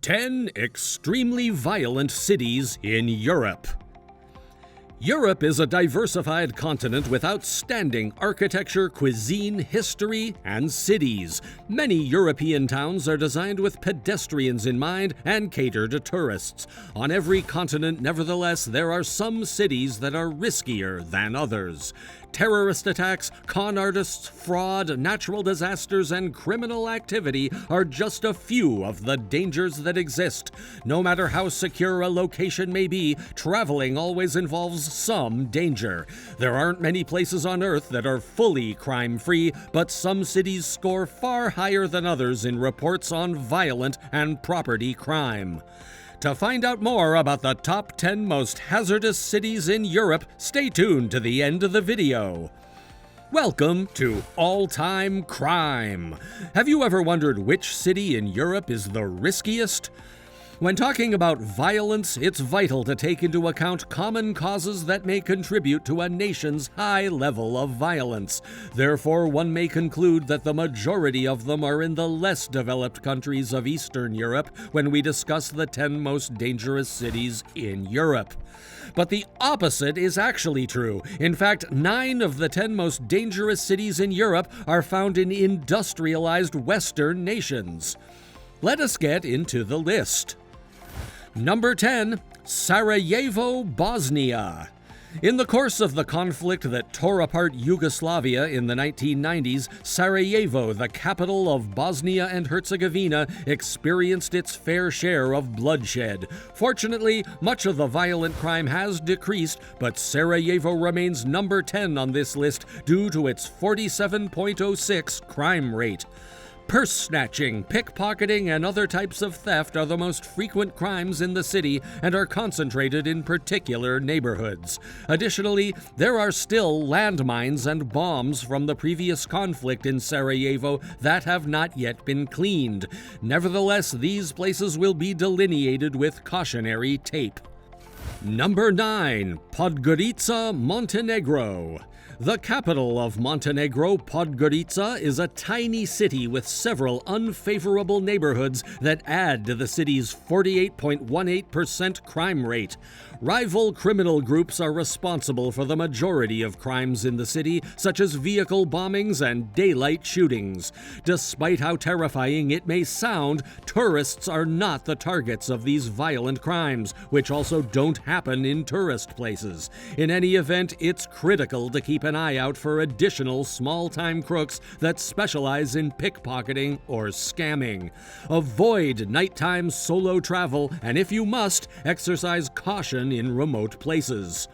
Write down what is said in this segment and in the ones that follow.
10 extremely violent cities in Europe. Europe is a diversified continent with outstanding architecture, cuisine, history, and cities. Many European towns are designed with pedestrians in mind and cater to tourists. On every continent, nevertheless, there are some cities that are riskier than others. Terrorist attacks, con artists, fraud, natural disasters, and criminal activity are just a few of the dangers that exist. No matter how secure a location may be, traveling always involves some danger. There aren't many places on Earth that are fully crime-free, but some cities score far higher than others in reports on violent and property crime. To find out more about the top 10 most hazardous cities in Europe, stay tuned to the end of the video. Welcome to All-Time Crime. Have you ever wondered which city in Europe is the riskiest? When talking about violence, it's vital to take into account common causes that may contribute to a nation's high level of violence. Therefore, one may conclude that the majority of them are in the less developed countries of Eastern Europe when we discuss the 10 most dangerous cities in Europe. But the opposite is actually true. In fact, 9 of the 10 most dangerous cities in Europe are found in industrialized Western nations. Let us get into the list. Number 10, Sarajevo, Bosnia. In the course of the conflict that tore apart Yugoslavia in the 1990s, Sarajevo, the capital of Bosnia and Herzegovina, experienced its fair share of bloodshed. Fortunately, much of the violent crime has decreased, but Sarajevo remains number 10 on this list due to its 47.06 crime rate. Purse snatching, pickpocketing, and other types of theft are the most frequent crimes in the city and are concentrated in particular neighborhoods. Additionally, there are still landmines and bombs from the previous conflict in Sarajevo that have not yet been cleaned. Nevertheless, these places will be delineated with cautionary tape. Number 9, Podgorica, Montenegro. The capital of Montenegro, Podgorica, is a tiny city with several unfavorable neighborhoods that add to the city's 48.18% crime rate. Rival criminal groups are responsible for the majority of crimes in the city, such as vehicle bombings and daylight shootings. Despite how terrifying it may sound, tourists are not the targets of these violent crimes, which also don't happen in tourist places. In any event, it's critical to keep an eye out for additional small-time crooks that specialize in pickpocketing or scamming. Avoid nighttime solo travel, and if you must, exercise caution in remote places.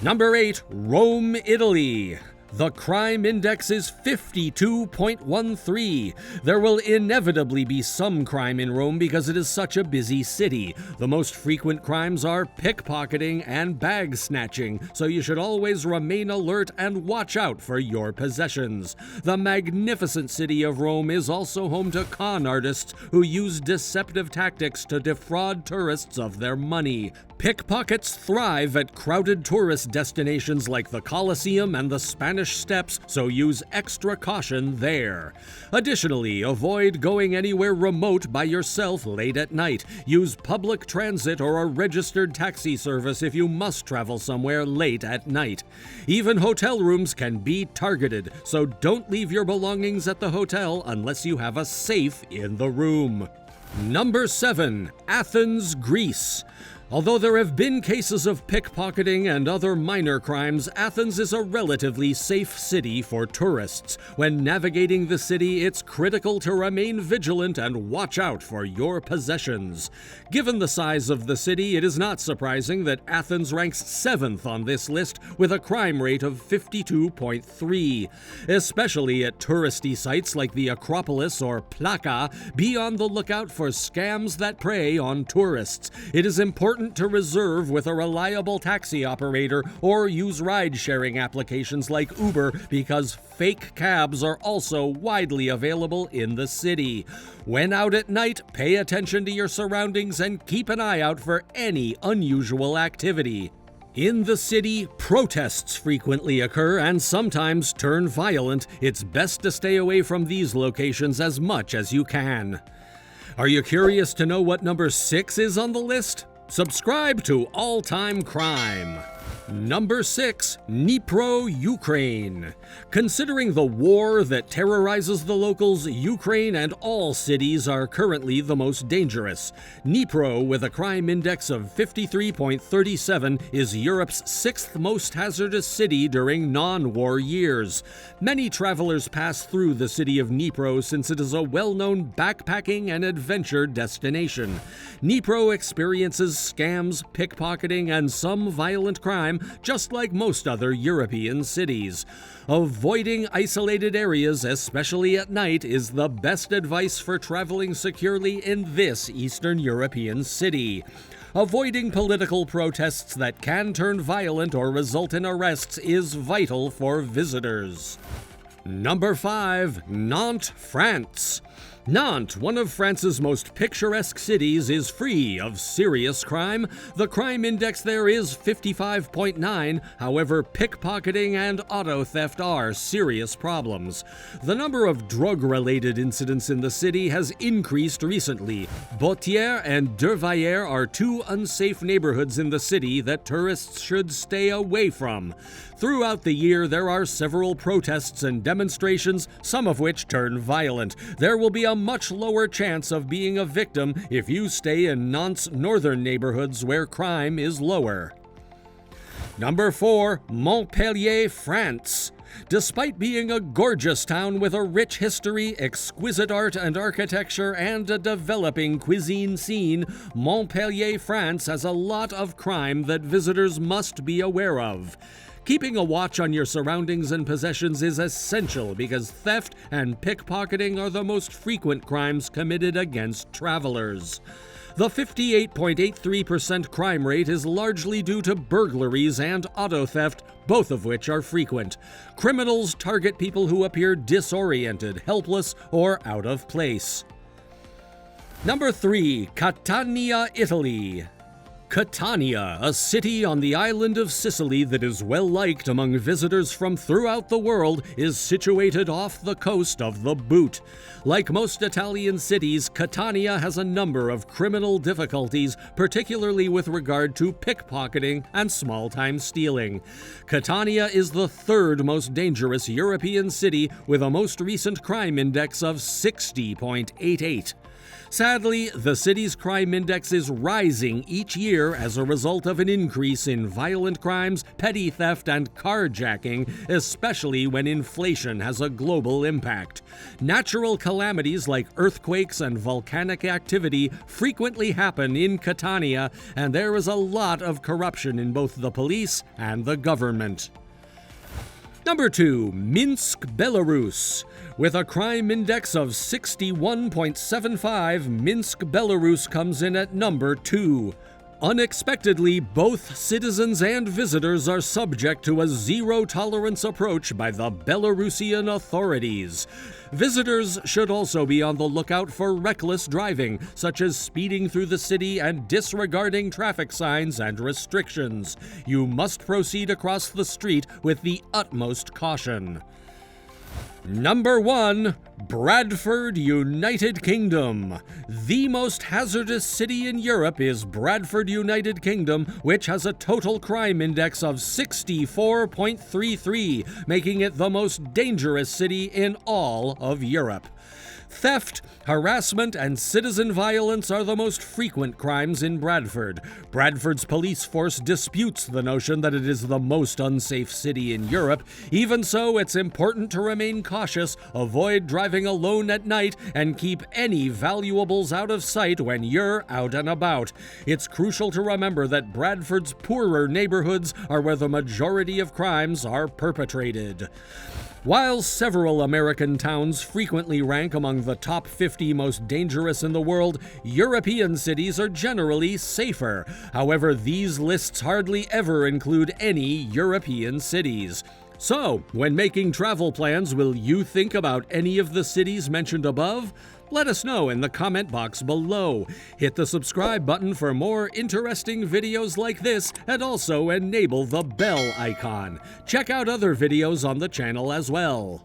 Number 8, Rome, Italy. The crime index is 52.13. There will inevitably be some crime in Rome because it is such a busy city. The most frequent crimes are pickpocketing and bag snatching, so you should always remain alert and watch out for your possessions. The magnificent city of Rome is also home to con artists who use deceptive tactics to defraud tourists of their money. Pickpockets thrive at crowded tourist destinations like the Colosseum and the Spanish Steps, so use extra caution there. Additionally, avoid going anywhere remote by yourself late at night. Use public transit or a registered taxi service if you must travel somewhere late at night. Even hotel rooms can be targeted, so don't leave your belongings at the hotel unless you have a safe in the room. Number 7, Athens, Greece. Although there have been cases of pickpocketing and other minor crimes, Athens is a relatively safe city for tourists. When navigating the city, it's critical to remain vigilant and watch out for your possessions. Given the size of the city, it is not surprising that Athens ranks 7th on this list with a crime rate of 52.3. Especially at touristy sites like the Acropolis or Plaka, be on the lookout for scams that prey on tourists. It is important to reserve with a reliable taxi operator or use ride-sharing applications like Uber because fake cabs are also widely available in the city. When out at night, pay attention to your surroundings and keep an eye out for any unusual activity. In the city, protests frequently occur and sometimes turn violent. It's best to stay away from these locations as much as you can. Are you curious to know what number 6 is on the list? Subscribe to All Time Crime. Number 6, Dnipro, Ukraine. Considering the war that terrorizes the locals, Ukraine and all cities are currently the most dangerous. Dnipro, with a crime index of 53.37, is Europe's 6th most hazardous city during non-war years. Many travelers pass through the city of Dnipro since it is a well-known backpacking and adventure destination. Dnipro experiences scams, pickpocketing, and some violent crime, just like most other European cities. Avoiding isolated areas, especially at night, is the best advice for traveling securely in this Eastern European city. Avoiding political protests that can turn violent or result in arrests is vital for visitors. Number 5, Nantes, France. Nantes, one of France's most picturesque cities, is free of serious crime. The crime index there is 55.9, however, pickpocketing and auto theft are serious problems. The number of drug-related incidents in the city has increased recently. Bautière and Dervaillère are two unsafe neighborhoods in the city that tourists should stay away from. Throughout the year, there are several protests and demonstrations, some of which turn violent. There will be a much lower chance of being a victim if you stay in Nantes' northern neighborhoods where crime is lower. Number 4, Montpellier, France. Despite being a gorgeous town with a rich history, exquisite art and architecture, and a developing cuisine scene, Montpellier, France has a lot of crime that visitors must be aware of. Keeping a watch on your surroundings and possessions is essential because theft and pickpocketing are the most frequent crimes committed against travelers. The 58.83% crime rate is largely due to burglaries and auto theft, both of which are frequent. Criminals target people who appear disoriented, helpless, or out of place. Number 3, Catania, Italy. Catania, a city on the island of Sicily that is well-liked among visitors from throughout the world, is situated off the coast of the Boot. Like most Italian cities, Catania has a number of criminal difficulties, particularly with regard to pickpocketing and small-time stealing. Catania is the 3rd most dangerous European city with a most recent crime index of 60.88. Sadly, the city's crime index is rising each year as a result of an increase in violent crimes, petty theft, and carjacking, especially when inflation has a global impact. Natural calamities like earthquakes and volcanic activity frequently happen in Catania, and there is a lot of corruption in both the police and the government. Number 2, Minsk, Belarus. With a crime index of 61.75, Minsk, Belarus comes in at number 2. Unexpectedly, both citizens and visitors are subject to a zero-tolerance approach by the Belarusian authorities. Visitors should also be on the lookout for reckless driving, such as speeding through the city and disregarding traffic signs and restrictions. You must proceed across the street with the utmost caution. Number 1, Bradford, United Kingdom. The most hazardous city in Europe is Bradford, United Kingdom, which has a total crime index of 64.33, making it the most dangerous city in all of Europe. Theft, harassment, and citizen violence are the most frequent crimes in Bradford. Bradford's police force disputes the notion that it is the most unsafe city in Europe. Even so, it's important to remain cautious, avoid driving alone at night, and keep any valuables out of sight when you're out and about. It's crucial to remember that Bradford's poorer neighborhoods are where the majority of crimes are perpetrated. While several American towns frequently rank among the top 50 most dangerous in the world, European cities are generally safer. However, these lists hardly ever include any European cities. So, when making travel plans, will you think about any of the cities mentioned above? Let us know in the comment box below. Hit the subscribe button for more interesting videos like this, and also enable the bell icon. Check out other videos on the channel as well.